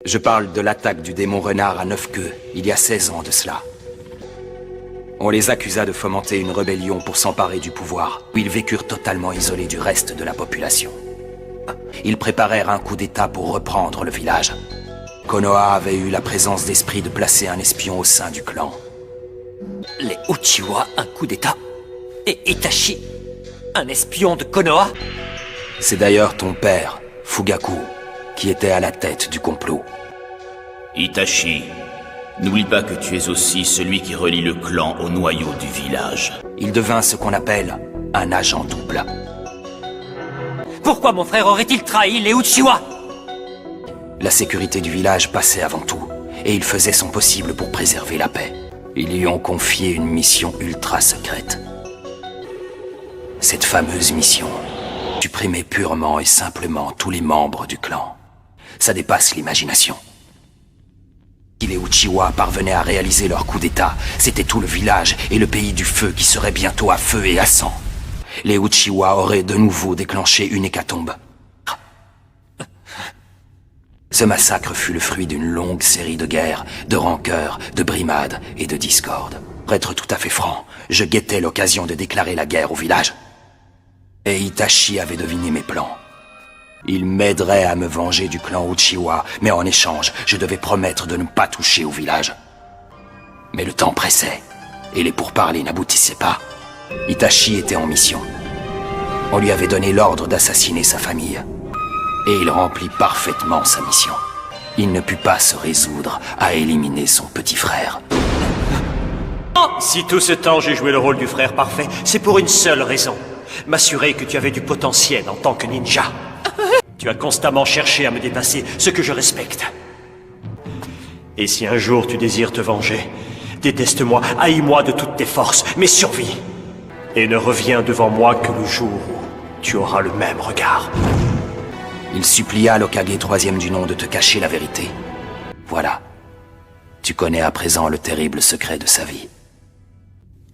Je parle de l'attaque du démon renard à 9 queues, il y a 16 ans de cela. On les accusa de fomenter une rébellion pour s'emparer du pouvoir, où ils vécurent totalement isolés du reste de la population. Ils préparèrent un coup d'État pour reprendre le village. Konoha avait eu la présence d'esprit de placer un espion au sein du clan. Les Uchiwa, un coup d'État. Et Itachi, un espion de Konoha. C'est d'ailleurs ton père, Fugaku, qui était à la tête du complot. Itachi, n'oublie pas que tu es aussi celui qui relie le clan au noyau du village. Il devint ce qu'on appelle un agent double. Pourquoi mon frère aurait-il trahi les Uchiwa? La sécurité du village passait avant tout, et il faisait son possible pour préserver la paix. Ils lui ont confié une mission ultra secrète. Cette fameuse mission, supprimer purement et simplement tous les membres du clan. Ça dépasse l'imagination. Si les Uchiwa parvenaient à réaliser leur coup d'État, c'était tout le village et le pays du feu qui serait bientôt à feu et à sang. Les Uchiwa auraient de nouveau déclenché une hécatombe. Ce massacre fut le fruit d'une longue série de guerres, de rancœurs, de brimades et de discordes. Pour être tout à fait franc, je guettais l'occasion de déclarer la guerre au village. Et Itachi avait deviné mes plans. Il m'aiderait à me venger du clan Uchiwa, mais en échange, je devais promettre de ne pas toucher au village. Mais le temps pressait, et les pourparlers n'aboutissaient pas. Itachi était en mission. On lui avait donné l'ordre d'assassiner sa famille. Et il remplit parfaitement sa mission. Il ne put pas se résoudre à éliminer son petit frère. Si tout ce temps j'ai joué le rôle du frère parfait, c'est pour une seule raison. M'assurer que tu avais du potentiel en tant que ninja. Tu as constamment cherché à me dépasser, ce que je respecte. Et si un jour tu désires te venger, déteste-moi, haïs-moi de toutes tes forces, mais survis. Et ne reviens devant moi que le jour où tu auras le même regard. Il supplia l'Hokage troisième du nom de te cacher la vérité. Voilà. Tu connais à présent le terrible secret de sa vie.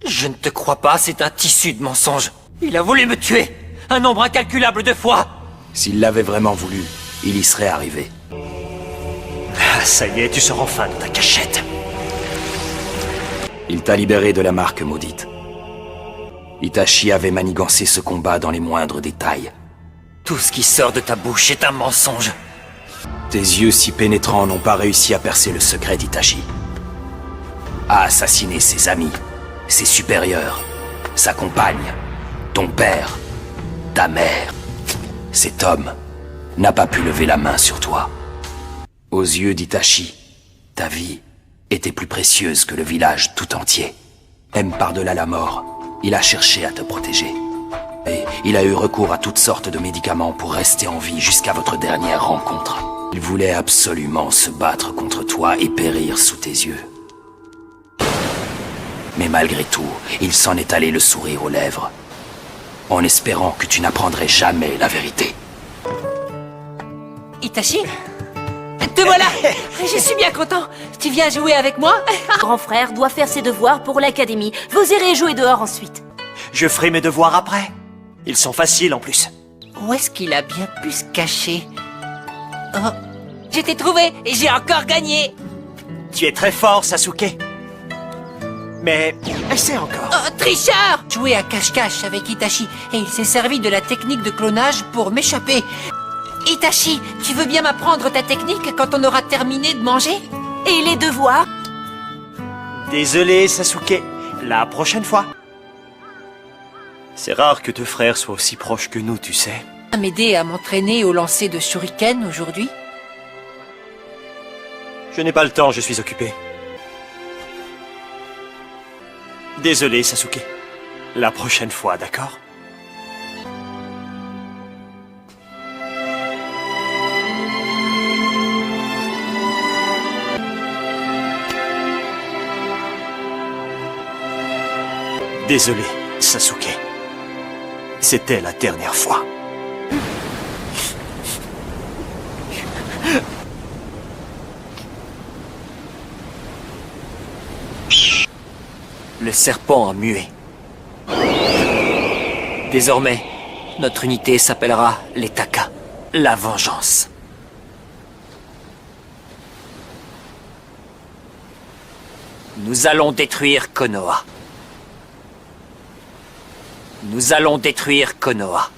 Je ne te crois pas, c'est un tissu de mensonges. Il a voulu me tuer, un nombre incalculable de fois. S'il l'avait vraiment voulu, il y serait arrivé. Ah, ça y est, tu sors enfin de ta cachette. Il t'a libéré de la marque maudite. Itachi avait manigancé ce combat dans les moindres détails. Tout ce qui sort de ta bouche est un mensonge. Tes yeux si pénétrants n'ont pas réussi à percer le secret d'Itachi. A assassiné ses amis, ses supérieurs, sa compagne, ton père, ta mère. Cet homme n'a pas pu lever la main sur toi. Aux yeux d'Itachi, ta vie était plus précieuse que le village tout entier. Même par-delà la mort, il a cherché à te protéger. Et il a eu recours à toutes sortes de médicaments pour rester en vie jusqu'à votre dernière rencontre. Il voulait absolument se battre contre toi et périr sous tes yeux. Mais malgré tout, il s'en est allé le sourire aux lèvres, en espérant que tu n'apprendrais jamais la vérité. Itachi? Te voilà! Je suis bien content. Tu viens jouer avec moi? Grand frère doit faire ses devoirs pour l'académie. Vous irez jouer dehors ensuite. Je ferai mes devoirs après. Ils sont faciles en plus. Où est-ce qu'il a bien pu se cacher? Oh. Je t'ai trouvé et j'ai encore gagné. Tu es très fort, Sasuke. Mais essaie encore. Oh, tricheur! Jouer à cache-cache avec Itachi et il s'est servi de la technique de clonage pour m'échapper. Itachi, tu veux bien m'apprendre ta technique quand on aura terminé de manger? Et les devoirs? Désolé, Sasuke. La prochaine fois. C'est rare que deux frères soient aussi proches que nous, tu sais. À m'aider à m'entraîner au lancer de shuriken aujourd'hui? Je n'ai pas le temps, je suis occupé. Désolé, Sasuke. La prochaine fois, d'accord? Désolé, Sasuke. C'était la dernière fois. Le serpent a mué. Désormais, notre unité s'appellera les Taka, la vengeance. Nous allons détruire Konoha. Nous allons détruire Konoha.